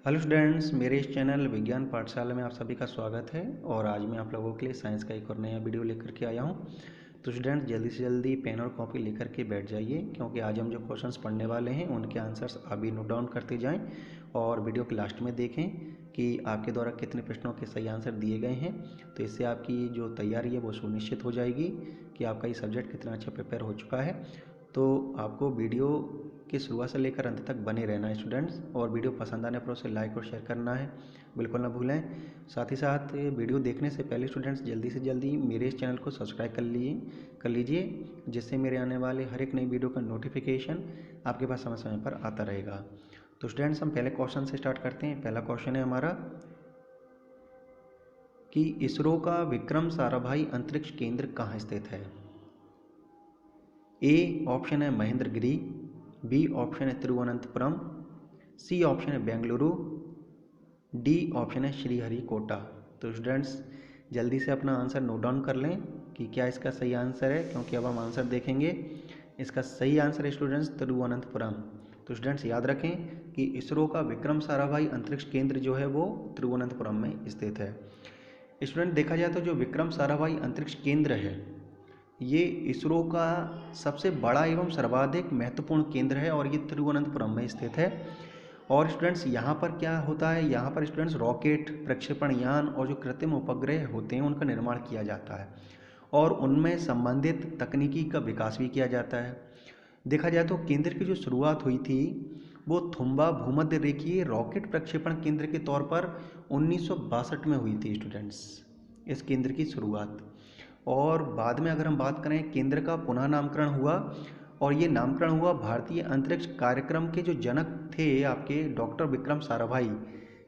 Hello students, मेरे इस channel विज्ञान पाठशाला में आप सभी का स्वागत है। और आज मैं आप लोगों के लिए साइंस का एक और नया वीडियो लेकर के आया हूं। तो स्टूडेंट्स जल्दी से जल्दी पेन और कॉपी लेकर के बैठ जाइए, क्योंकि आज हम जो क्वेश्चंस पढ़ने वाले हैं उनके आंसर्स अभी नोट डाउन करते जाएं और वीडियो के लास्ट में देखें कि आपके द्वारा कितने प्रश्नों के सही आंसर दिए गए हैं। तो इससे आपकी जो तैयारी है वो सुनिश्चित हो जाएगी कि आपका ये सब्जेक्ट कितना अच्छा प्रिपेयर हो चुका है। तो आपको वीडियो की शुरुआत से लेकर अंत तक बने रहना है स्टूडेंट्स, और वीडियो पसंद आने पर उसे लाइक और शेयर करना है, बिल्कुल ना भूलें। साथ ही साथ वीडियो देखने से पहले स्टूडेंट्स जल्दी से जल्दी मेरे इस चैनल को सब्सक्राइब कर लीजिए, जिससे मेरे आने वाले हर एक नई वीडियो का नोटिफिकेशन आपके पास समय समय पर आता रहेगा। तो स्टूडेंट्स हम पहले क्वेश्चन से स्टार्ट करते हैं। पहला क्वेश्चन है हमारा कि इसरो का विक्रम साराभाई अंतरिक्ष केंद्र कहाँ स्थित है। ए ऑप्शन है महेंद्रगिरी, बी ऑप्शन है तिरुवनंतपुरम, सी ऑप्शन है बेंगलुरु, डी ऑप्शन है श्रीहरिकोटा। तो स्टूडेंट्स जल्दी से अपना आंसर नोट डाउन कर लें कि क्या इसका सही आंसर है, क्योंकि अब हम आंसर देखेंगे। इसका सही आंसर है स्टूडेंट्स तिरुवनंतपुरम। तो स्टूडेंट्स याद रखें कि इसरो का विक्रम साराभाई अंतरिक्ष केंद्र जो है वो तिरुवनंतपुरम में स्थित है। स्टूडेंट देखा जाए तो जो विक्रम साराभाई अंतरिक्ष केंद्र है ये इसरो का सबसे बड़ा एवं सर्वाधिक महत्वपूर्ण केंद्र है और ये तिरुवनंतपुरम में स्थित है। और स्टूडेंट्स यहाँ पर क्या होता है, यहाँ पर स्टूडेंट्स रॉकेट, प्रक्षेपण यान और जो कृत्रिम उपग्रह होते हैं उनका निर्माण किया जाता है और उनमें संबंधित तकनीकी का विकास भी किया जाता है। देखा जाए तो केंद्र की जो शुरुआत हुई थी वो थुम्बा भूमध्य रेखीय रॉकेट प्रक्षेपण केंद्र के तौर पर 1962 में हुई थी स्टूडेंट्स, इस केंद्र की शुरुआत। और बाद में अगर हम बात करें, केंद्र का पुनः नामकरण हुआ और ये नामकरण हुआ भारतीय अंतरिक्ष कार्यक्रम के जो जनक थे आपके डॉक्टर विक्रम साराभाई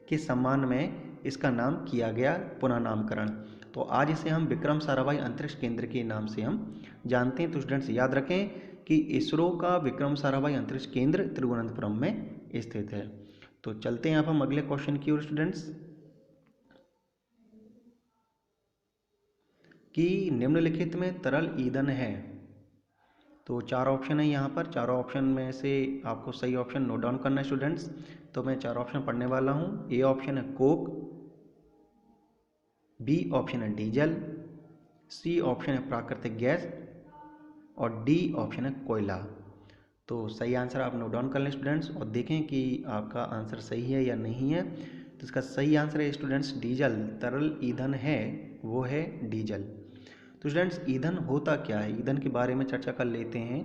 के सम्मान में इसका नाम किया गया, पुनः नामकरण। तो आज इसे हम विक्रम साराभाई अंतरिक्ष केंद्र के नाम से हम जानते हैं। तो स्टूडेंट्स याद रखें कि इसरो का विक्रम साराभाई अंतरिक्ष केंद्र तिरुवनंतपुरम में स्थित है। तो चलते हैं अब हम अगले क्वेश्चन की ओर स्टूडेंट्स, कि निम्नलिखित में तरल ईंधन है। तो चार ऑप्शन है यहाँ पर, चारों ऑप्शन में से आपको सही ऑप्शन नोट डाउन करना है स्टूडेंट्स। तो मैं चार ऑप्शन पढ़ने वाला हूँ। ए ऑप्शन है कोक, बी ऑप्शन है डीजल, सी ऑप्शन है प्राकृतिक गैस और डी ऑप्शन है कोयला। तो सही आंसर आप नोट डाउन कर लें स्टूडेंट्स और देखें कि आपका आंसर सही है या नहीं है। तो इसका सही आंसर है स्टूडेंट्स डीजल। तरल ईंधन है वो है डीजल। तो स्टूडेंट्स ईंधन होता क्या है, ईंधन के बारे में चर्चा कर लेते हैं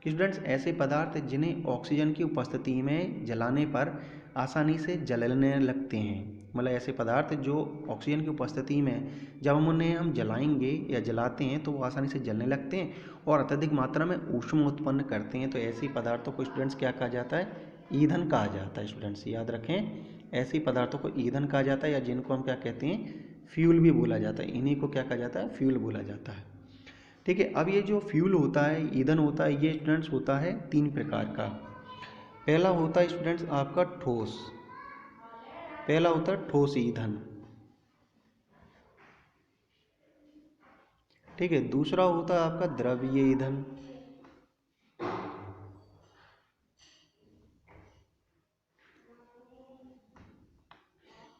कि स्टूडेंट्स ऐसे पदार्थ जिन्हें ऑक्सीजन की उपस्थिति में जलाने पर आसानी से जलने लगते हैं। मतलब ऐसे पदार्थ जो ऑक्सीजन की उपस्थिति में जब हम जलाएंगे या जलाते हैं तो वो आसानी से जलने लगते हैं और अत्यधिक मात्रा में ऊष्मा उत्पन्न करते हैं। तो ऐसे पदार्थों को स्टूडेंट्स क्या कहा जाता है, ईंधन कहा जाता है। स्टूडेंट्स याद रखें, ऐसे पदार्थों को ईंधन कहा जाता है, या जिनको हम क्या कहते हैं, फ्यूल भी बोला जाता है। इन्हीं को क्या कहा जाता है, फ्यूल बोला जाता है। ठीक है, अब ये जो फ्यूल होता है, ईंधन होता है, ये स्टूडेंट्स होता है तीन प्रकार का। पहला होता है स्टूडेंट्स आपका ठोस, पहला होता है ठोस ईंधन। ठीक है, दूसरा होता है आपका द्रवीय ईंधन,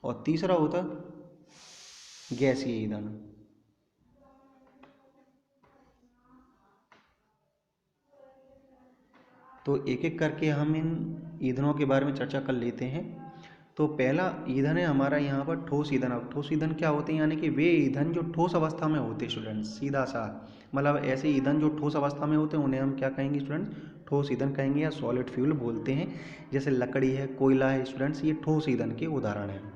और तीसरा होता है गैसीय ईंधन। तो एक एक करके हम इन ईंधनों के बारे में चर्चा कर लेते हैं। तो पहला ईंधन है हमारा यहाँ पर ठोस ईंधन। अब ठोस ईंधन क्या होते हैं, यानी कि वे ईंधन जो ठोस अवस्था में होते हैं स्टूडेंट्स, सीधा सा मतलब ऐसे ईंधन जो ठोस अवस्था में होते हैं उन्हें हम क्या कहेंगे स्टूडेंट्स, ठोस ईंधन कहेंगे या सॉलिड फ्यूल बोलते हैं। जैसे लकड़ी है, कोयला है स्टूडेंट्स, ये ठोस ईंधन के उदाहरण हैं।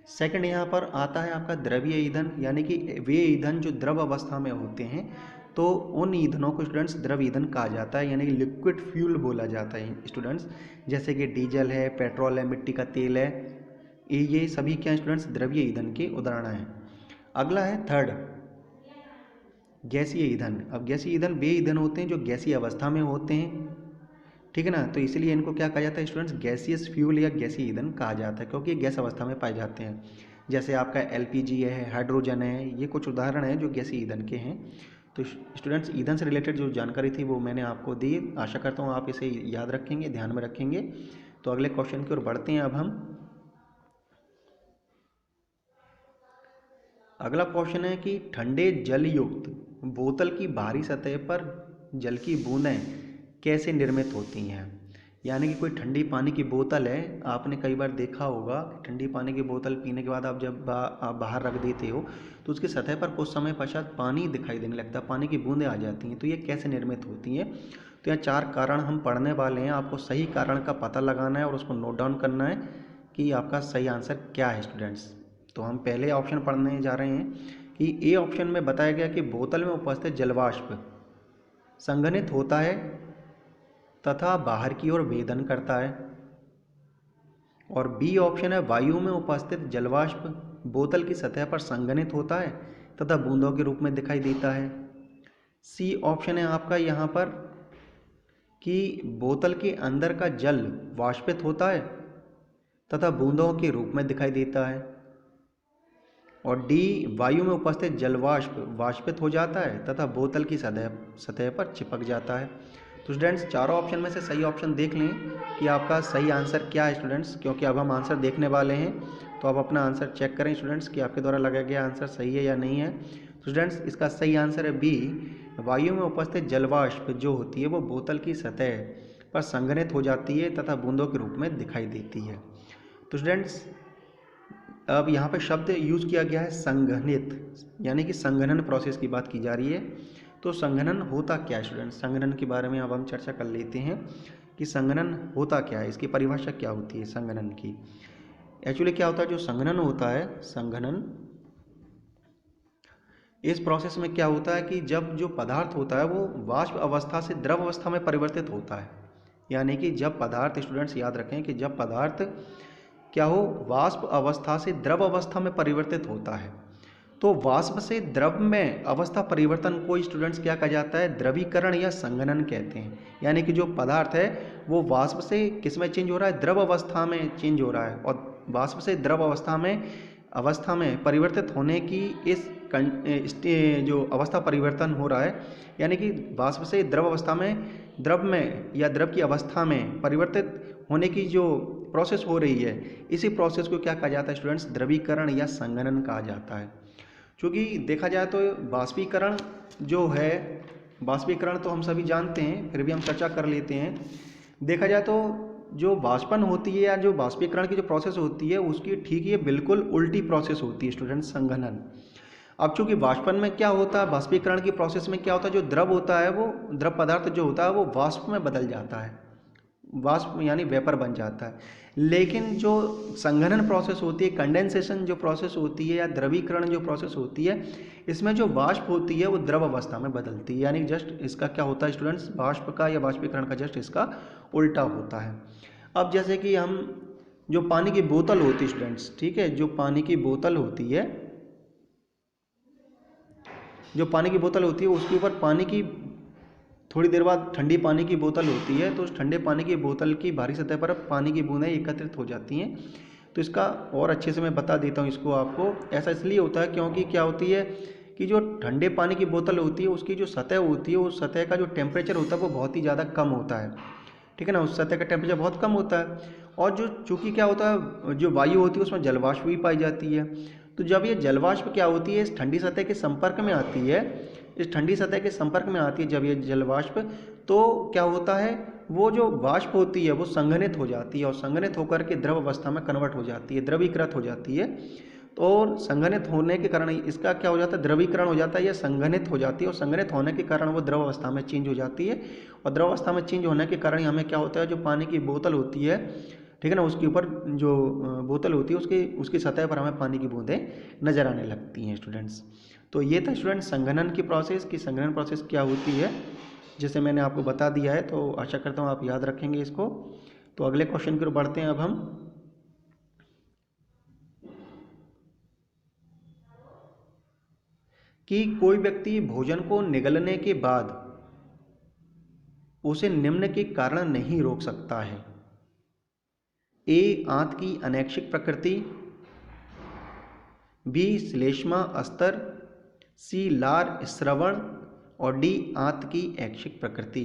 सेकंड यहाँ पर आता है आपका द्रवीय ईंधन, यानी कि वे ईंधन जो द्रव अवस्था में होते हैं, तो उन ईंधनों को स्टूडेंट्स द्रव ईंधन कहा जाता है, यानी कि लिक्विड फ्यूल बोला जाता है स्टूडेंट्स। जैसे कि डीजल है, पेट्रोल है, मिट्टी का तेल है, ये सभी क्या स्टूडेंट्स द्रवीय ईंधन के उदाहरण हैं। अगला है थर्ड गैसीय ईंधन। अब गैसीय ईंधन वे ईंधन होते हैं जो गैसीय अवस्था में होते हैं, ठीक है ना। तो इसलिए इनको क्या कहा जाता है स्टूडेंट्स, गैसियस फ्यूल या गैसीय ईंधन कहा जाता है, क्योंकि ये गैस अवस्था में पाए जाते हैं। जैसे आपका एलपीजी है, हाइड्रोजन है, ये कुछ उदाहरण हैं जो गैसीय ईंधन के हैं। तो स्टूडेंट्स ईंधन से रिलेटेड जो जानकारी थी वो मैंने आपको दी, आशा करता हूँ आप इसे याद रखेंगे, ध्यान में रखेंगे। तो अगले क्वेश्चन की ओर बढ़ते हैं अब हम, अगला क्वेश्चन है कि ठंडे जल युक्त बोतल की बाहरी सतह पर जल की बूंदें कैसे निर्मित होती हैं। यानी कि कोई ठंडी पानी की बोतल है, आपने कई बार देखा होगा ठंडी पानी की बोतल पीने के बाद आप जब आप बाहर रख देते हो तो उसकी सतह पर कुछ समय पश्चात पानी दिखाई देने लगता है, पानी की बूंदें आ जाती हैं। तो ये कैसे निर्मित होती हैं? तो यहाँ 4 कारण हम पढ़ने वाले हैं, आपको सही कारण का पता लगाना है और उसको नोट डाउन करना है कि आपका सही आंसर क्या है स्टूडेंट्स। तो हम पहले ऑप्शन पढ़ने जा रहे हैं कि ए ऑप्शन में बताया गया कि बोतल में उपस्थित जलवाष्प संघनित होता है तथा बाहर की ओर वेदन करता है। और बी ऑप्शन है वायु में उपस्थित जलवाष्प बोतल की सतह पर संघनित होता है तथा बूंदों के रूप में दिखाई देता है। सी ऑप्शन है आपका यहाँ पर कि बोतल के अंदर का जल वाष्पित होता है तथा बूंदों के रूप में दिखाई देता है। और डी वायु में उपस्थित जलवाष्प वाष्पित हो जाता है तथा बोतल की सतह पर चिपक जाता है। तो स्टूडेंट्स चारों ऑप्शन में से सही ऑप्शन देख लें कि आपका सही आंसर क्या है स्टूडेंट्स, क्योंकि अब हम आंसर देखने वाले हैं। तो आप अपना आंसर चेक करें स्टूडेंट्स कि आपके द्वारा लगाया गया आंसर सही है या नहीं है। तो स्टूडेंट्स इसका सही आंसर है बी, वायु में उपस्थित जलवाष्प जो होती है वो बोतल की सतह पर संघनित हो जाती है तथा बूंदों के रूप में दिखाई देती है। तो स्टूडेंट्स अब यहाँ पे शब्द यूज किया गया है संघनित, यानी कि संघनन प्रोसेस की बात की जा रही है। तो संघनन होता क्या है स्टूडेंट्स, संघनन के बारे में अब हम चर्चा कर लेते हैं कि संघनन होता क्या है, इसकी परिभाषा क्या होती है संघनन की। एक्चुअली क्या होता है, जो संघनन होता है, संघनन इस प्रोसेस में क्या होता है कि जब जो पदार्थ होता है वो वाष्प अवस्था से द्रव अवस्था में परिवर्तित होता है। यानी कि जब पदार्थ, स्टूडेंट्स याद रखें कि जब पदार्थ क्या हो, वाष्प अवस्था से द्रव अवस्था में परिवर्तित होता है, तो वाष्प से द्रव में अवस्था परिवर्तन को स्टूडेंट्स क्या कहा जाता है, द्रवीकरण या संघनन कहते हैं। यानी कि जो पदार्थ है वो वाष्प से किस में चेंज हो रहा है, द्रव अवस्था में चेंज हो रहा है। और वाष्प से द्रव अवस्था में परिवर्तित होने की इस जो अवस्था परिवर्तन हो रहा है, यानी कि वाष्प से द्रव अवस्था में, द्रव में या द्रव की अवस्था में परिवर्तित होने की जो प्रोसेस हो रही है, इसी प्रोसेस को क्या कहा जाता है स्टूडेंट्स, द्रवीकरण या संघनन कहा जाता है। क्योंकि देखा जाए तो बाष्पीकरण जो है, बाष्पीकरण तो हम सभी जानते हैं, फिर भी हम चर्चा कर लेते हैं। देखा जाए तो जो वाष्पन होती है या जो बाष्पीकरण की जो प्रोसेस होती है उसकी ठीक ये बिल्कुल उल्टी प्रोसेस होती है स्टूडेंट्स, संघनन। अब चूंकि वाष्पन में क्या होता है, बाष्पीकरण की प्रोसेस में क्या होता है, जो द्रव होता है वो द्रव पदार्थ जो होता है वो वाष्प में बदल जाता है, वाष्प यानी वेपर बन जाता है। लेकिन जो संघनन प्रोसेस होती है, कंडेंसेशन जो प्रोसेस होती है या द्रवीकरण जो प्रोसेस होती है, इसमें जो वाष्प होती है वो द्रव अवस्था में बदलती है। यानी जस्ट इसका क्या होता है स्टूडेंट्स, वाष्प का या वाष्पीकरण का जस्ट इसका उल्टा होता है। अब जैसे कि हम जो पानी की बोतल होती है स्टूडेंट्स, ठीक है, जो पानी की बोतल होती है, जो पानी की बोतल होती है उसके ऊपर पानी की थोड़ी देर बाद ठंडी पानी की बोतल होती है, तो उस ठंडे पानी की बोतल की बाहरी सतह पर पानी की बूंदें एकत्रित हो जाती हैं। तो इसका और अच्छे से मैं बता देता हूँ इसको आपको। ऐसा इसलिए होता है क्योंकि क्या होती है कि जो ठंडे पानी की बोतल होती है उसकी जो सतह होती है, उस सतह का जो टेम्परेचर होता है वो बहुत ही ज़्यादा कम होता है, ठीक है ना, उस सतह का टेम्परेचर बहुत कम होता है। और जो चूँकि क्या होता है, जो वायु होती है उसमें जलवाष्प भी पाई जाती है। तो जब ये जलवाष्प क्या होती है, इस ठंडी सतह के संपर्क में आती है, इस ठंडी सतह के संपर्क में आती है जब ये जलवाष्प, तो क्या होता है, वो जो वाष्प होती है वो संघनित हो जाती है और संघनित होकर के द्रव अवस्था में कन्वर्ट हो जाती है, द्रवीकृत हो जाती है। तो संघनित होने के कारण इसका क्या हो जाता है, द्रवीकरण हो जाता है या संघनित हो जाती है, और संघनित होने के कारण वो द्रव अवस्था में चेंज हो जाती है। और द्रव अवस्था में चेंज होने के कारण हमें क्या होता है, जो पानी की बोतल होती है, ठीक है ना, उसके ऊपर जो बोतल होती है उसकी सतह पर हमें पानी की बूंदें नज़र आने लगती हैं स्टूडेंट्स। तो ये था स्टूडेंट्स संघनन की प्रोसेस, की संघनन प्रोसेस क्या होती है, जैसे मैंने आपको बता दिया है। तो आशा करता हूँ आप याद रखेंगे इसको। तो अगले क्वेश्चन की ओर बढ़ते हैं अब हम। कि कोई व्यक्ति भोजन को निगलने के बाद उसे निम्न के कारण नहीं रोक सकता है। ए, आंत की अनैच्छिक प्रकृति, बी, श्लेष्मा स्तर, सी, लार श्रवण, और डी, आंत की ऐच्छिक प्रकृति।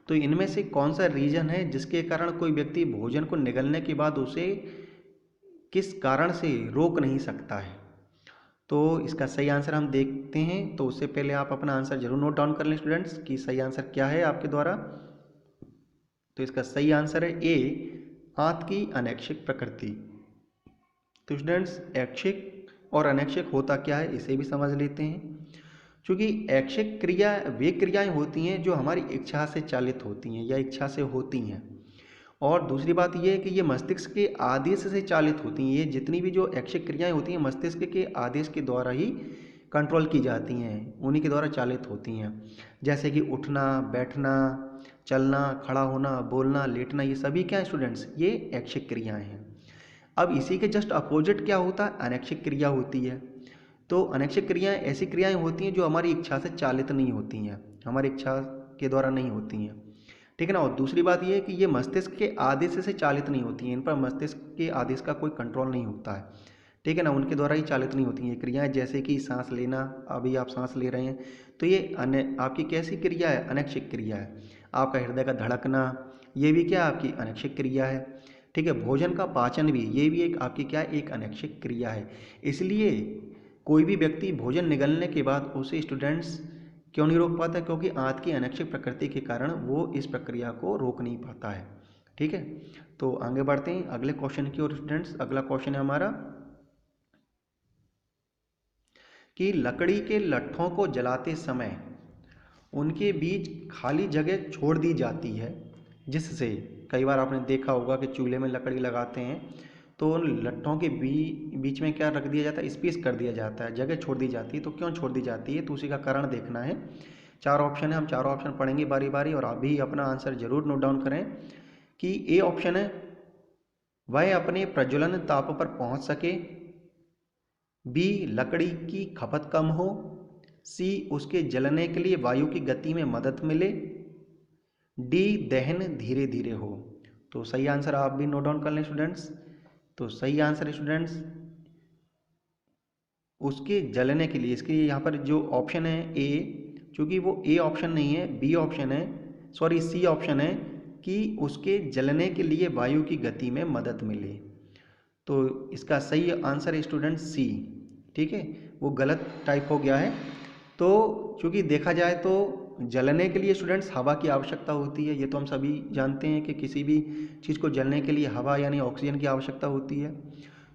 तो इनमें से कौन सा रीजन है जिसके कारण कोई व्यक्ति भोजन को निगलने के बाद उसे किस कारण से रोक नहीं सकता है। तो इसका सही आंसर हम देखते हैं। तो उससे पहले आप अपना आंसर जरूर नोट डाउन कर लें स्टूडेंट्स कि सही आंसर क्या है आपके द्वारा। तो इसका सही आंसर है ए, आंत की अनैच्छिक प्रकृति। तो स्टूडेंट्स ऐच्छिक और अनैच्छिक होता क्या है इसे भी समझ लेते हैं। क्योंकि ऐच्छिक क्रिया वे क्रियाएं होती हैं जो हमारी इच्छा से चालित होती हैं या इच्छा से होती हैं, और दूसरी बात यह है कि ये मस्तिष्क के आदेश से चालित होती हैं। ये जितनी भी जो ऐच्छिक क्रियाएं होती हैं मस्तिष्क के आदेश के द्वारा ही कंट्रोल की जाती हैं, उन्हीं के द्वारा चालित होती हैं। जैसे कि उठना, बैठना, चलना, खड़ा होना, बोलना, लेटना, ये सभी क्या है स्टूडेंट्स, ये ऐच्छिक क्रियाएं हैं। अब इसी के जस्ट अपोजिट क्या होता है, अनैच्छिक क्रिया होती है। तो अनैच्छिक क्रियाएं ऐसी क्रियाएं होती हैं जो हमारी इच्छा से चालित नहीं होती हैं, हमारी इच्छा के द्वारा नहीं होती हैं, ठीक है ना। और दूसरी बात यह है कि ये मस्तिष्क के आदेश से चालित नहीं होती हैं, इन पर मस्तिष्क के आदेश का कोई कंट्रोल नहीं होता है, ठीक है ना, उनके द्वारा ही चालित नहीं होती हैं ये क्रियाएं। जैसे कि सांस लेना, अभी आप सांस ले रहे हैं तो ये आपकी कैसी क्रिया है, अनैच्छिक क्रिया है। आपका हृदय का धड़कना, ये भी क्या आपकी अनैच्छिक क्रिया है, ठीक है। भोजन का पाचन भी, ये भी एक आपकी क्या है, एक अनैच्छिक क्रिया है। इसलिए कोई भी व्यक्ति भोजन निगलने के बाद उसे स्टूडेंट्स क्यों नहीं रोक पाता, क्योंकि आंत की अनैच्छिक प्रकृति के कारण वो इस प्रक्रिया को रोक नहीं पाता है, ठीक है। तो आगे बढ़ते हैं अगले क्वेश्चन की ओर स्टूडेंट्स। अगला क्वेश्चन है हमारा कि लकड़ी के लट्ठों को जलाते समय उनके बीच खाली जगह छोड़ दी जाती है, जिससे कई बार आपने देखा होगा कि चूल्हे में लकड़ी लगाते हैं तो उन लट्ठों के बीच में क्या रख दिया जाता है, स्पेस कर दिया जाता है, जगह छोड़ दी जाती है। तो क्यों छोड़ दी जाती है, तो उसी का कारण देखना है। चार ऑप्शन है, हम चारों ऑप्शन पढ़ेंगे बारी बारी, और आप भी अपना आंसर जरूर नोट डाउन करें। कि ए ऑप्शन है वह अपने प्रज्वलन ताप पर पहुंच सके, बी लकड़ी की खपत कम हो, सी उसके जलने के लिए वायु की गति में मदद मिले, डी दहन धीरे धीरे हो। तो सही आंसर आप भी नोट डाउन कर लें स्टूडेंट्स। तो सही आंसर स्टूडेंट्स उसके जलने के लिए, इसके यहाँ पर जो ऑप्शन है ए, चूँकि वो ए ऑप्शन नहीं है, बी ऑप्शन है, सॉरी सी ऑप्शन है कि उसके जलने के लिए वायु की गति में मदद मिले। तो इसका सही आंसर है स्टूडेंट सी, ठीक है, वो गलत टाइप हो गया है। तो चूँकि देखा जाए तो जलने के लिए स्टूडेंट्स हवा की आवश्यकता होती है, ये तो हम सभी जानते हैं कि किसी भी चीज़ को जलने के लिए हवा यानी ऑक्सीजन की आवश्यकता होती है।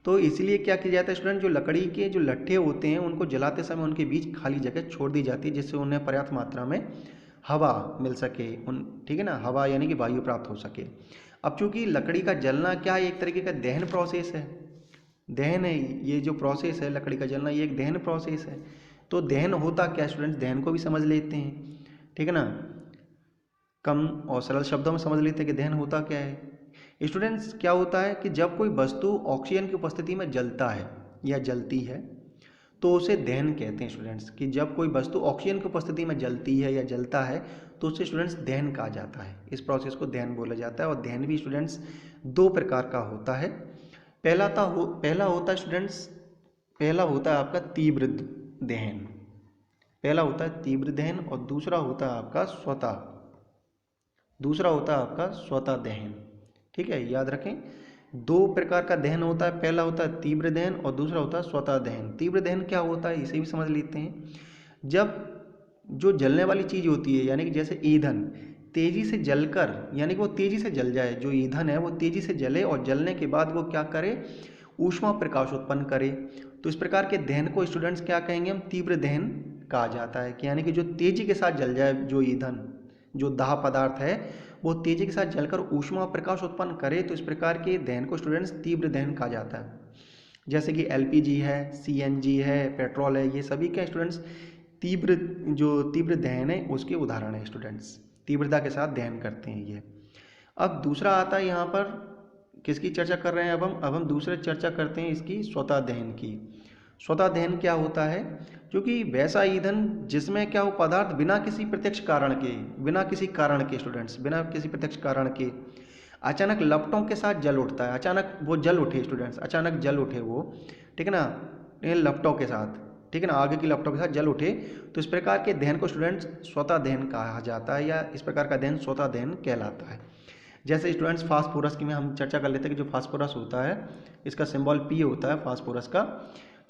तो इसलिए क्या किया जाता है स्टूडेंट, जो लकड़ी के जो लट्ठे होते हैं उनको जलाते समय उनके बीच खाली जगह छोड़ दी जाती है, जिससे उन्हें पर्याप्त मात्रा में हवा मिल सके, ठीक है ना, हवा यानी कि वायु प्राप्त हो सके। अब चूंकि लकड़ी का जलना क्या है, एक तरीके का दहन प्रोसेस है, दहन है, ये जो प्रोसेस है लकड़ी का जलना, ये एक दहन प्रोसेस है। तो दहन होता क्या स्टूडेंट्स, दहन को भी समझ लेते हैं, ठीक है ना, कम और सरल शब्दों में समझ लेते हैं कि दहन होता क्या है। स्टूडेंट्स क्या होता है कि जब कोई वस्तु ऑक्सीजन की उपस्थिति में जलता है या जलती है तो उसे दहन कहते हैं स्टूडेंट्स। कि जब कोई वस्तु ऑक्सीजन की उपस्थिति में जलती है या जलता है तो उसे स्टूडेंट्स दहन कहा जाता है, इस प्रोसेस को दहन बोला जाता है। और दहन भी स्टूडेंट्स दो प्रकार का होता है। पहला होता है स्टूडेंट्स, पहला होता है आपका तीव्र दहन, पहला होता है तीव्र दहन, और दूसरा होता है आपका स्वतः दहन, ठीक है, याद रखें। दो प्रकार का दहन होता है, पहला होता है तीव्र दहन और दूसरा होता है स्वतः दहन। तीव्र दहन क्या होता है इसे भी समझ लेते हैं। जब जो जलने वाली चीज़ होती है यानी कि जैसे ईंधन तेजी से जलकर, यानी कि वो तेजी से जल जाए, जो ईंधन है वो तेजी से जले और जलने के बाद वो क्या करे, ऊष्मा प्रकाश उत्पन्न करे। तो इस प्रकार के दहन को स्टूडेंट्स क्या कहेंगे, हम तीव्र दहन कहा जाता है। कि यानी कि जो तेजी के साथ जल जाए, जो ईंधन, जो दाह पदार्थ है वो तेजी के साथ जलकर ऊष्मा प्रकाश उत्पन्न करे, तो इस प्रकार के दहन को स्टूडेंट्स तीव्र दहन कहा जाता है। जैसे कि एलपीजी है, सीएनजी है, पेट्रोल है, ये सभी क्या स्टूडेंट्स तीव्र दहन है उसके उदाहरण है स्टूडेंट्स, तीव्रता के साथ दहन करते हैं ये। अब दूसरा आता है यहाँ पर, किसकी चर्चा कर रहे हैं अब हम दूसरे चर्चा करते हैं इसकी, स्वतः दहन की। स्वतः दहन क्या होता है, क्योंकि वैसा ईंधन जिसमें क्या हो पदार्थ बिना किसी प्रत्यक्ष कारण के स्टूडेंट्स, बिना किसी प्रत्यक्ष कारण के अचानक लपटों के साथ जल उठता है, अचानक वो जल उठे स्टूडेंट्स, अचानक जल उठे वो, ठीक है ना, लपटों के साथ, ठीक है ना, आगे की लपटों के साथ जल उठे, तो इस प्रकार के दहन को स्टूडेंट्स स्वतः दहन कहा जाता है, या इस प्रकार का दहन स्वतः दहन कहलाता है। जैसे स्टूडेंट्स फास्फोरस की में हम चर्चा कर लेते हैं कि जो फास्फोरस होता है इसका सिंबल पी होता है फास्फोरस का।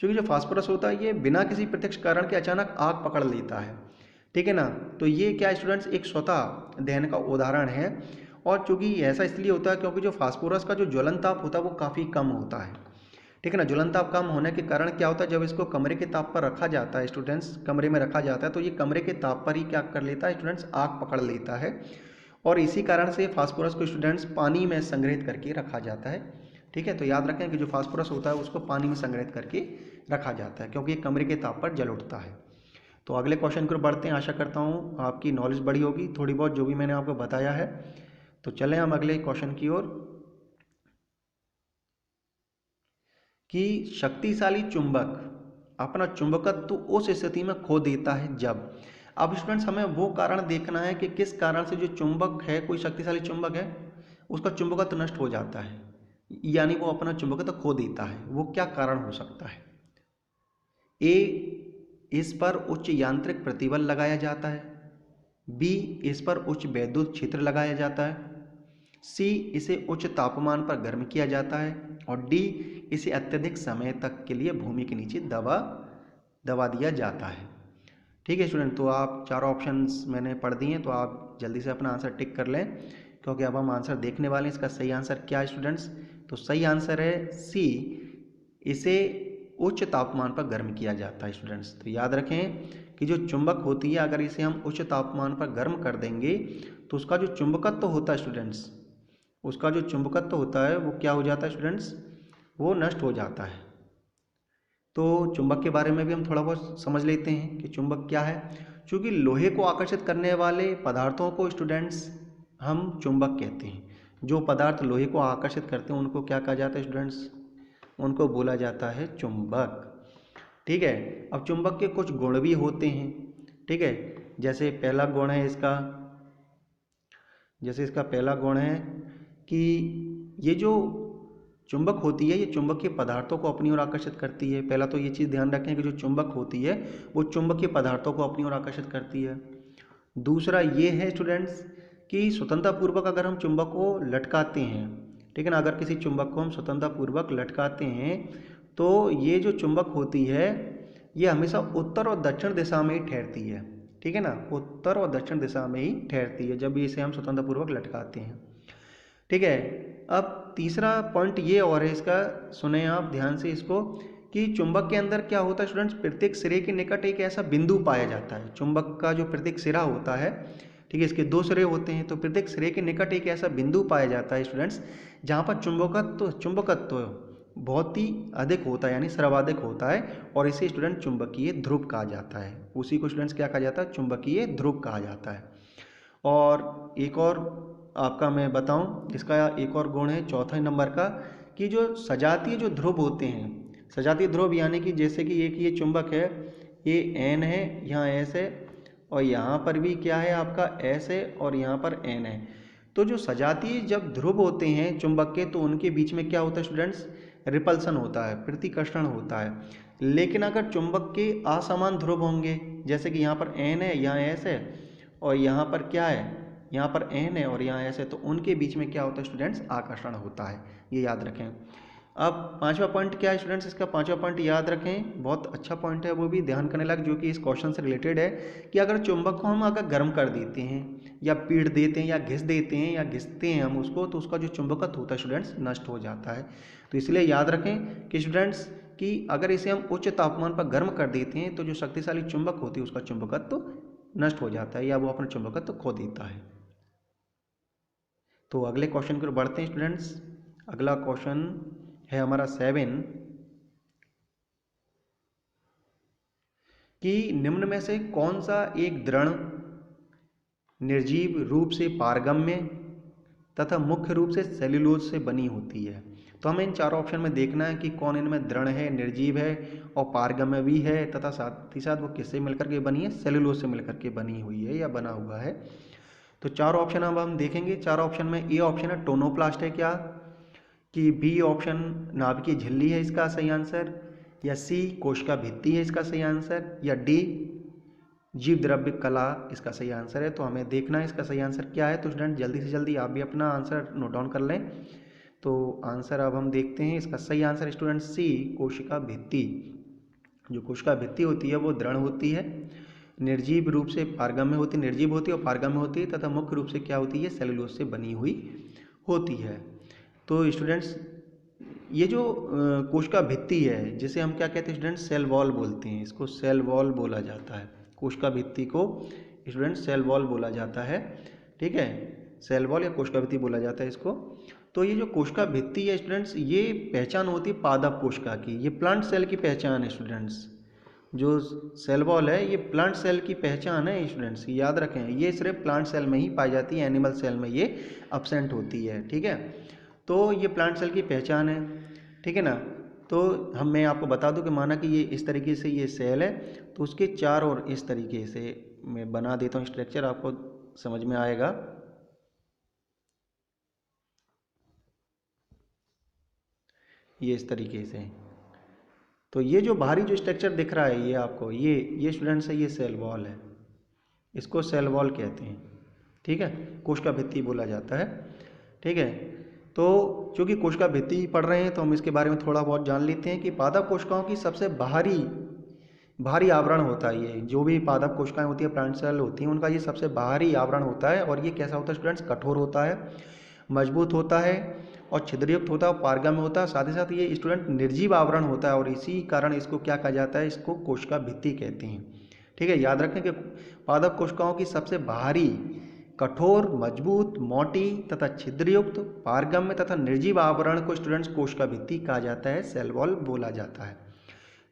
क्योंकि जो फास्फोरस होता है ये बिना किसी प्रत्यक्ष कारण के अचानक आग पकड़ लेता है, ठीक है ना। तो ये क्या स्टूडेंट्स एक स्वतः दहन का उदाहरण है। और चूंकि ऐसा इसलिए होता है क्योंकि जो फास्फोरस का जो ज्वलन ताप होता है वो काफ़ी कम होता है, ठीक है ना। ज्वलन ताप कम होने के कारण क्या होता है, जब इसको कमरे के ताप पर रखा जाता है स्टूडेंट्स, कमरे में रखा जाता है तो ये कमरे के ताप पर ही क्या कर लेता है स्टूडेंट्स, आग पकड़ लेता है। और इसी कारण से फास्फोरस को स्टूडेंट्स पानी में संग्रहित करके रखा जाता है, ठीक है। तो याद रखें कि जो फास्फोरस होता है उसको पानी में संग्रहित करके रखा जाता है क्योंकि ये कमरे के ताप पर जल उठता है। तो अगले क्वेश्चन की ओर बढ़ते हैं। आशा करता हूँ आपकी नॉलेज बढ़ी होगी थोड़ी बहुत जो भी मैंने आपको बताया है। तो चलें हम अगले क्वेश्चन की ओर कि शक्तिशाली चुंबक अपना चुंबकत्व तो उस स्थिति में खो देता है जब। अब स्टूडेंट्स हमें वो कारण देखना है कि किस कारण से जो चुंबक है, कोई शक्तिशाली चुंबक है, उसका चुंबकत्व नष्ट हो जाता है, यानी वो अपना चुंबकत्व खो देता है। वो क्या कारण हो सकता है? ए, इस पर उच्च यांत्रिक प्रतिबल लगाया जाता है। बी, इस पर उच्च वैद्युत क्षेत्र लगाया जाता है। सी, इसे उच्च तापमान पर गर्म किया जाता है। और डी, इसे अत्यधिक समय तक के लिए भूमि के नीचे दबा दिया जाता है। ठीक है स्टूडेंट, तो आप चारों ऑप्शंस मैंने पढ़ दिए हैं, तो आप जल्दी से अपना आंसर टिक कर लें क्योंकि अब हम आंसर देखने वाले हैं। इसका सही आंसर क्या है स्टूडेंट्स? तो सही आंसर है सी, इसे उच्च तापमान पर गर्म किया जाता है स्टूडेंट्स। तो याद रखें कि जो चुंबक होती है अगर इसे हम उच्च तापमान पर गर्म कर देंगे तो उसका जो चुंबकत्व होता है स्टूडेंट्स, उसका जो चुंबकत्व होता है वो क्या हो जाता है स्टूडेंट्स, वो नष्ट हो जाता है। तो चुंबक के बारे में भी हम थोड़ा बहुत समझ लेते हैं कि चुंबक क्या है। क्योंकि लोहे को आकर्षित करने वाले पदार्थों को स्टूडेंट्स हम चुंबक कहते हैं। जो पदार्थ लोहे को आकर्षित करते हैं उनको क्या कहा जाता है स्टूडेंट्स? उनको बोला जाता है चुंबक, ठीक है। अब चुंबक के कुछ गुण भी होते हैं, ठीक है। जैसे पहला गुण है इसका, जैसे इसका पहला गुण है कि ये जो चुंबक होती है ये चुंबकीय पदार्थों को अपनी ओर आकर्षित करती है। पहला तो ये चीज़ ध्यान रखें कि जो चुंबक होती है वो चुंबकीय पदार्थों को अपनी ओर आकर्षित करती है। दूसरा ये है स्टूडेंट्स कि स्वतंत्रतापूर्वक अगर हम चुंबक को लटकाते हैं, ठीक है ना, अगर किसी चुंबक को हम स्वतंत्रतापूर्वक लटकाते हैं तो ये जो चुंबक होती है ये हमेशा उत्तर और दक्षिण दिशा में ही ठहरती है, ठीक है ना, उत्तर और दक्षिण दिशा में ही ठहरती है जब इसे हम स्वतंत्रपूर्वक लटकाते हैं, ठीक है। अब तीसरा पॉइंट ये और है इसका, सुने आप ध्यान से इसको, कि चुंबक के अंदर क्या होता है स्टूडेंट्स, प्रत्येक सिरे के निकट एक ऐसा बिंदु पाया जाता है। चुंबक का जो प्रत्येक सिरा होता है, ठीक है, इसके दो सिरे होते हैं, तो प्रत्येक सिरे के निकट एक ऐसा बिंदु पाया जाता है स्टूडेंट्स जहाँ पर चुंबकत्व बहुत ही अधिक होता है, यानी सर्वाधिक होता है, और इसे स्टूडेंट चुंबकीय ध्रुव कहा जाता है। उसी को स्टूडेंट्स क्या कहा जाता है? चुंबकीय ध्रुव कहा जाता है। और एक और आपका मैं बताऊं, इसका एक और गुण है चौथे नंबर का, कि जो सजातीय जो ध्रुव होते हैं, सजातीय ध्रुव यानी कि जैसे कि एक ये चुंबक है, ये एन है, यहाँ एस है, और यहाँ पर भी क्या है आपका एस है, और यहाँ पर एन है। तो जो सजातीय जब ध्रुव होते हैं चुंबक के, तो उनके बीच में क्या होता है स्टूडेंट्स? रिपल्सन होता है, प्रतिकर्षण होता है। लेकिन अगर चुंबक के असमान ध्रुव होंगे, जैसे कि यहाँ पर एन है, यहाँ एस है, और यहाँ पर क्या है, यहाँ पर एन है और यहाँ एस है, तो उनके बीच में क्या होता है स्टूडेंट्स? आकर्षण होता है, ये याद रखें। अब पांचवा पॉइंट क्या है स्टूडेंट्स? इसका पांचवा पॉइंट याद रखें, बहुत अच्छा पॉइंट है, वो भी ध्यान करने लायक, जो कि इस क्वेश्चन से रिलेटेड है, कि अगर चुंबक को हम अगर गर्म कर देते हैं या पीट देते हैं या घिस देते हैं या घिसते हैं हम उसको, तो उसका जो चुंबकत्व होता है स्टूडेंट्स नष्ट हो जाता है। तो इसलिए याद रखें कि स्टूडेंट्स कि अगर इसे हम उच्च तापमान पर गर्म कर देते हैं तो जो शक्तिशाली चुंबक होती है उसका चुंबकत्व नष्ट हो जाता है या वो अपना चुंबकत्व खो देता है। तो अगले क्वेश्चन की ओर बढ़ते हैं स्टूडेंट्स। अगला क्वेश्चन है हमारा 7, कि निम्न में से कौन सा एक दृढ़ निर्जीव रूप से पारगम्य तथा मुख्य रूप से सेल्यूलोज से बनी होती है। तो हमें इन चारों ऑप्शन में देखना है कि कौन इनमें दृढ़ है, निर्जीव है और पारगम्य भी है, तथा साथ ही साथ वो किससे मिलकर के बनी है? सेल्यूलोज से मिलकर के बनी हुई है या बना हुआ है। तो चार ऑप्शन अब हम देखेंगे। चार ऑप्शन में ए ऑप्शन है टोनोप्लास्ट है क्या, कि बी ऑप्शन नाभिकीय झिल्ली है इसका सही आंसर, या सी कोशिका भित्ति है इसका सही आंसर, या डी जीव द्रव्य कला इसका सही आंसर है। तो हमें देखना है इसका सही आंसर क्या है। तो स्टूडेंट जल्दी से जल्दी आप भी अपना आंसर नोट डाउन कर लें। तो आंसर अब हम देखते हैं। इसका सही आंसर स्टूडेंट सी कोशिका भित्ति, जो कोशिका भित्ति होती है वो दृढ़ होती है, निर्जीव रूप से पारगम्य होती है, निर्जीव होती है और पारगम्य होती है, तथा मुख्य रूप से क्या होती है, सेलुलोज से बनी हुई होती है। तो स्टूडेंट्स ये जो कोशिका भित्ति है जिसे हम क्या कहते हैं स्टूडेंट्स, सेल वॉल बोलते हैं, इसको सेल वॉल बोला जाता है। कोशिका भित्ति को स्टूडेंट्स सेल वॉल बोला जाता है, ठीक है, सेल वॉल या कोशिका भित्ति बोला जाता है इसको। तो ये जो कोशिका भित्ति है स्टूडेंट्स, ये पहचान होती है पादप कोशिका की, ये प्लांट सेल की पहचान है स्टूडेंट्स। जो सेल वॉल है ये प्लांट सेल की पहचान है स्टूडेंट्स, याद रखें, ये सिर्फ प्लांट सेल में ही पाई जाती है, एनिमल सेल में ये अब्सेंट होती है, ठीक है। तो ये प्लांट सेल की पहचान है, ठीक है ना। तो मैं आपको बता दूं कि माना कि ये इस तरीके से ये सेल है, तो उसके चार और इस तरीके से मैं बना देता हूँ स्ट्रक्चर, आपको समझ में आएगा। ये इस तरीके से, तो ये जो बाहरी जो स्ट्रक्चर दिख रहा है ये आपको, ये स्टूडेंट्स है, ये सेल वॉल है, इसको सेल वॉल कहते हैं, ठीक है, कोशिका भित्ति बोला जाता है, ठीक है। तो चूँकि कोशिका भित्ति पढ़ रहे हैं तो हम इसके बारे में थोड़ा बहुत जान लेते हैं कि पादप कोशिकाओं की सबसे बाहरी आवरण होता है, ये जो भी पादप कोशिकाएं होती है, प्लांट सेल होती हैं, उनका ये सबसे बाहरी आवरण होता है। और ये कैसा होता है स्टूडेंट्स, कठोर होता है, मजबूत होता है और छिद्रयुक्त होता है, पारगम्य होता है, साथ ही साथ ये स्टूडेंट निर्जीव आवरण होता है, और इसी कारण इसको क्या कहा जाता है, इसको कोशिका भित्ति कहते हैं, ठीक है। याद रखें कि पादप कोशिकाओं की सबसे बाहरी, कठोर, मजबूत, मोटी तथा छिद्रयुक्त, पारगम्य तथा निर्जीव आवरण को स्टूडेंट्स कोशिका भित्ति कहा जाता है, सेल वॉल बोला जाता है,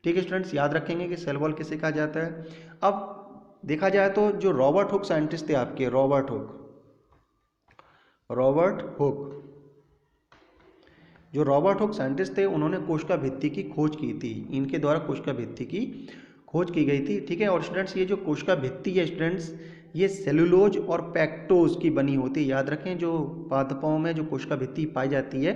ठीक है स्टूडेंट्स। याद रखेंगे कि सेल वॉल किसे कहा जाता है। अब देखा जाए तो जो रॉबर्ट हुक साइंटिस्ट थे आपके, रॉबर्ट हुक, जो रॉबर्ट हुक साइंटिस्ट थे, उन्होंने कोशिका भित्ति की खोज की थी, इनके द्वारा कोशिका भित्ति की खोज की गई थी, ठीक है। और स्टूडेंट्स ये जो कोशिका भित्ति है स्टूडेंट्स, ये सेलुलोज और पैक्टोज की बनी होती है। याद रखें, जो पादपों में जो कोशिका भित्ति पाई जाती है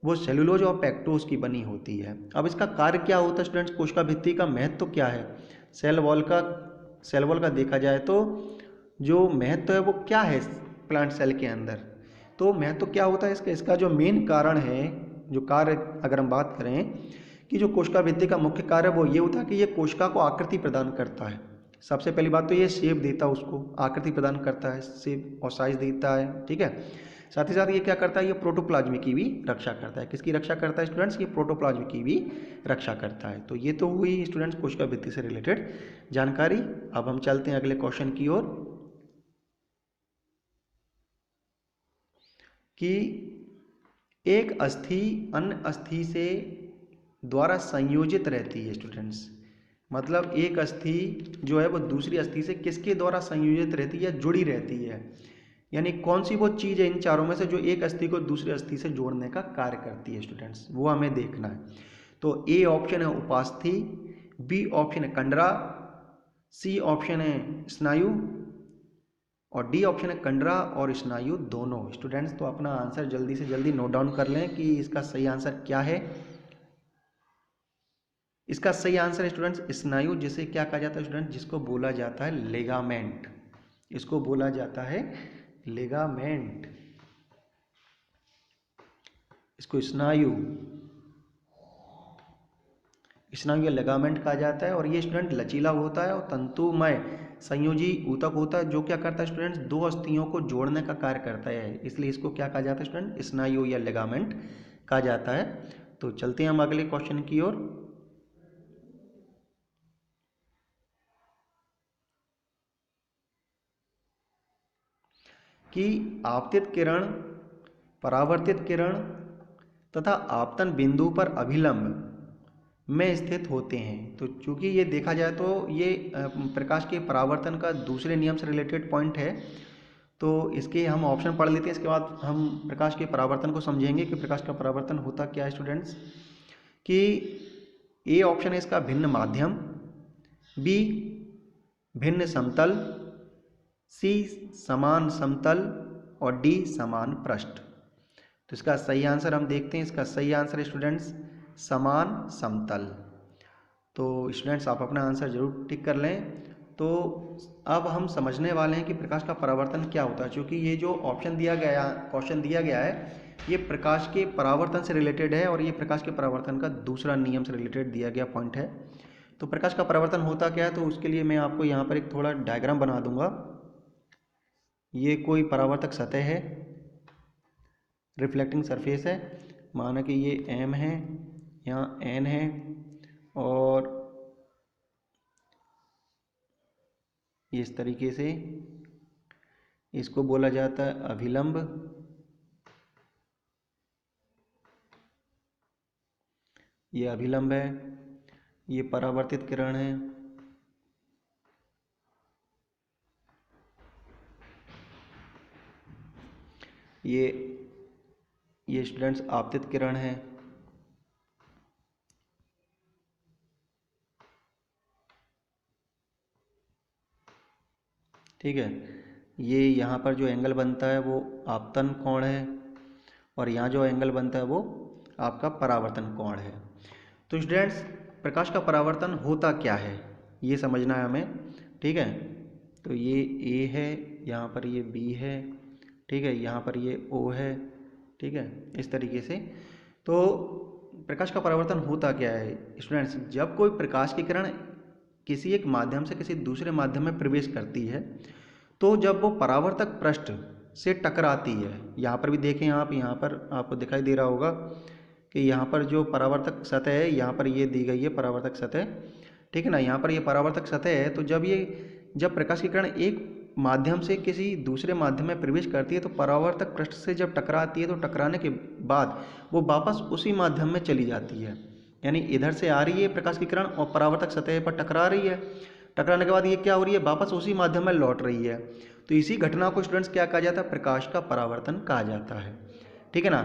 वो सेलुलोज और पैक्टोज की बनी होती है। अब इसका कार्य क्या होता है स्टूडेंट्स, कोशिका भित्ति का महत्व तो क्या है, सेल वॉल का देखा जाए तो जो महत्व है वो क्या है प्लांट सेल के अंदर, तो महत्व क्या होता है इसका जो मेन कारण है, जो कार्य अगर हम बात करें कि जो कोशिका भित्ति का मुख्य कार्य वो ये होता है कि ये कोशिका को आकृति प्रदान करता है। सबसे पहली बात तो ये शेप देता है, उसको आकृति प्रदान करता है, शेप और साइज देता है, ठीक है। साथ ही साथ ये क्या करता है, ये प्रोटोप्लाज्म की भी रक्षा करता है। किसकी रक्षा करता है स्टूडेंट्स, ये प्रोटोप्लाज्म की भी रक्षा करता है। तो ये तो हुई स्टूडेंट्स कोशिका भित्ति से रिलेटेड जानकारी। अब हम चलते हैं अगले क्वेश्चन की ओर कि एक अस्थि अन्य अस्थि से द्वारा संयोजित रहती है स्टूडेंट्स, मतलब एक अस्थि जो है वो दूसरी अस्थि से किसके द्वारा संयोजित रहती है या जुड़ी रहती है, यानी कौन सी वो चीज़ है इन चारों में से जो एक अस्थि को दूसरी अस्थि से जोड़ने का कार्य करती है स्टूडेंट्स, वो हमें देखना है। तो ए ऑप्शन है उपास्थि, बी ऑप्शन है कंडरा, सी ऑप्शन है स्नायु और डी ऑप्शन है कंडरा और स्नायु दोनों। स्टूडेंट्स तो अपना आंसर जल्दी से जल्दी नोट डाउन कर लें कि इसका सही आंसर क्या है। इसका सही आंसर है स्टूडेंट्स स्नायु, जिसे क्या कहा जाता है स्टूडेंट, जिसको बोला जाता है लिगामेंट, इसको बोला जाता है लिगामेंट, इसको स्नायु या लिगामेंट कहा जाता है। और ये स्टूडेंट लचीला होता है और तंतुमय संयोजी ऊतक होता है, जो क्या करता है स्टूडेंट्स, दो अस्थियों को जोड़ने का कार्य करता है, इसलिए इसको क्या कहा जाता है स्टूडेंट, स्नायु या लिगामेंट कहा जाता है। तो चलते हैं हम अगले क्वेश्चन की ओर कि आपतित किरण, परावर्तित किरण तथा आपतन बिंदु पर अभिलंब में स्थित होते हैं। तो चूंकि ये देखा जाए तो ये प्रकाश के परावर्तन का दूसरे नियम से रिलेटेड पॉइंट है, तो इसके हम ऑप्शन पढ़ लेते हैं, इसके बाद हम प्रकाश के परावर्तन को समझेंगे कि प्रकाश का परावर्तन होता क्या है स्टूडेंट्स। कि ए ऑप्शन है इसका भिन्न माध्यम, बी भिन्न समतल, सी समान समतल और डी समान पृष्ठ। तो इसका सही आंसर हम देखते हैं, इसका सही आंसर है स्टूडेंट्स समान समतल। तो स्टूडेंट्स आप अपना आंसर जरूर टिक कर लें। तो अब हम समझने वाले हैं कि प्रकाश का परावर्तन क्या होता है, क्योंकि ये जो क्वेश्चन दिया गया है ये प्रकाश के परावर्तन से रिलेटेड है और ये प्रकाश के परावर्तन का दूसरा नियम से रिलेटेड दिया गया पॉइंट है। तो प्रकाश का परावर्तन होता क्या है, तो उसके लिए मैं आपको यहाँ पर एक थोड़ा डायग्राम बना दूंगा। ये कोई परावर्तक सतह है, रिफ्लेक्टिंग सरफेस है, माना कि ये M है, यहाँ N है, और इस तरीके से इसको बोला जाता है अभिलंब। ये अभिलंब है, ये परावर्तित किरण है, ये स्टूडेंट्स आपतित किरण है, ठीक है। ये यहाँ पर जो एंगल बनता है वो आपतन कोण है, और यहाँ जो एंगल बनता है वो आपका परावर्तन कोण है। तो स्टूडेंट्स प्रकाश का परावर्तन होता क्या है ये समझना है हमें, ठीक है। तो ये A है, यहाँ पर ये B है, ठीक है, यहाँ पर ये O है, ठीक है, इस तरीके से। तो प्रकाश का परावर्तन होता क्या है स्टूडेंट्स, जब कोई प्रकाश की किरण किसी एक माध्यम से किसी दूसरे माध्यम में प्रवेश करती है, तो जब वो परावर्तक पृष्ठ से टकराती है, यहाँ पर भी देखें आप, यहाँ पर आपको दिखाई दे रहा होगा कि यहाँ पर जो परावर्तक सतह है, यहाँ पर ये दी गई है परावर्तक सतह, ठीक है ना, यहाँ पर ये परावर्तक सतह है। तो जब प्रकाश की किरण एक माध्यम से किसी दूसरे माध्यम में प्रवेश करती है, तो परावर्तक पृष्ठ से जब टकराती है, तो टकराने के बाद वो वापस उसी माध्यम में चली जाती है। यानी इधर से आ रही है प्रकाश की किरण और परावर्तक सतह पर टकरा रही है, टकराने के बाद ये क्या हो रही है, वापस उसी माध्यम में लौट रही है। तो इसी घटना को स्टूडेंट्स क्या कहा जाता है, प्रकाश का परावर्तन कहा जाता है, ठीक है ना।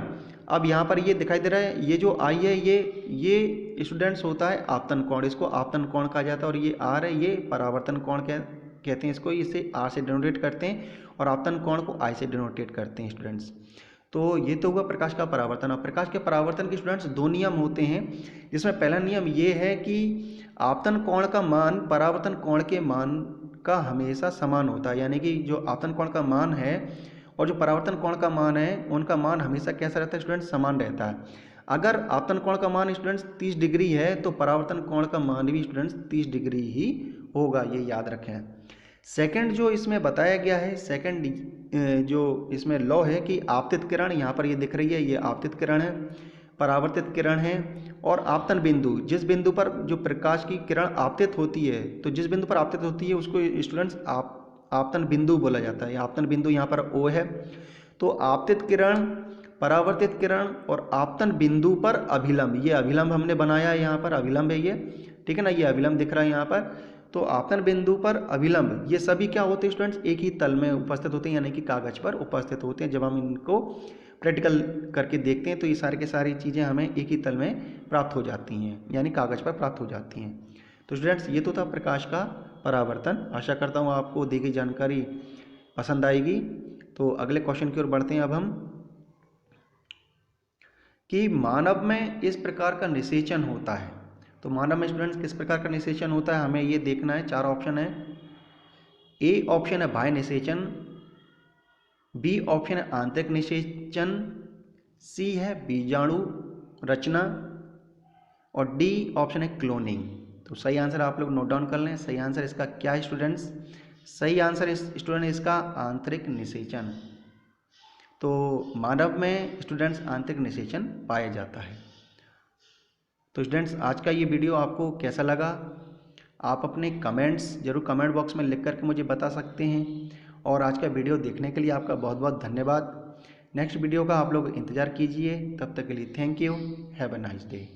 अब यहाँ पर ये दिखाई दे रहा है, ये जो आई है ये स्टूडेंट्स होता है आपतन कोण, इसको आपतन कोण कहा जाता है। और ये आर है, ये परावर्तन कोण कहते हैं इसको, इसे आर से डिनोटेट करते हैं, और आपतन कोण को आई से डिनोटेट करते हैं स्टूडेंट्स। तो ये तो हुआ प्रकाश का परावर्तन। अब प्रकाश के परावर्तन के स्टूडेंट्स दो नियम होते हैं, जिसमें पहला नियम ये है कि आपतन कोण का मान परावर्तन कोण के मान का हमेशा समान होता है। यानी कि जो आपतन कोण का मान है और जो परावर्तन कोण का मान है, उनका मान हमेशा कैसा रहता है स्टूडेंट्स, समान रहता है। अगर आपतन कोण का मान स्टूडेंट्स 30 डिग्री है, तो परावर्तन कोण का मान भी स्टूडेंट्स 30 डिग्री ही होगा, ये याद रखें। सेकंड जो इसमें बताया गया है, सेकंड जो इसमें लॉ है कि आपतित किरण, यहाँ पर ये दिख रही है, ये आपतित किरण है, परावर्तित किरण है, और आपतन बिंदु, जिस बिंदु पर जो प्रकाश की किरण आपतित होती है, तो जिस बिंदु पर आपतित होती है उसको स्टूडेंट्स आपतन बिंदु बोला जाता है। आपतन बिंदु यहाँ पर O है। तो आपतित किरण, परावर्तित किरण और आपतन बिंदु पर अभिलंब, ये अभिलंब हमने बनाया है, यहाँ पर अभिलंब है ये, ठीक है ना, ये अभिलंब दिख रहा है यहाँ पर। तो आपतन बिंदु पर अभिलंब ये सभी क्या होते हैं स्टूडेंट्स, एक ही तल में उपस्थित होते हैं, यानी कि कागज पर उपस्थित होते हैं। जब हम इनको प्रैक्टिकल करके देखते हैं तो ये सारी की सारी चीज़ें हमें एक ही तल में प्राप्त हो जाती हैं, यानी कागज पर प्राप्त हो जाती हैं। तो स्टूडेंट्स ये तो था प्रकाश का परावर्तन। आशा करता हूँ आपको दी गई जानकारी पसंद आएगी। तो अगले क्वेश्चन की ओर बढ़ते हैं अब हम, कि मानव में इस प्रकार का निषेचन होता है। तो मानव में स्टूडेंट्स किस प्रकार का निषेचन होता है, हमें ये देखना है। 4 ऑप्शन है। ए ऑप्शन है बाह्य निषेचन, बी ऑप्शन है आंतरिक निषेचन, सी है बीजाणु रचना, और डी ऑप्शन है क्लोनिंग। तो सही आंसर आप लोग नोट डाउन कर लें। सही आंसर इसका क्या है स्टूडेंट्स, सही आंसर स्टूडेंट इसका आंतरिक निषेचन। तो मानव में स्टूडेंट्स आंतरिक निषेचन पाया जाता है। तो स्टूडेंट्स आज का ये वीडियो आपको कैसा लगा, आप अपने कमेंट्स जरूर कमेंट बॉक्स में लिख करके मुझे बता सकते हैं। और आज का वीडियो देखने के लिए आपका बहुत बहुत धन्यवाद। नेक्स्ट वीडियो का आप लोग इंतज़ार कीजिए। तब तक के लिए thank you, have a nice day.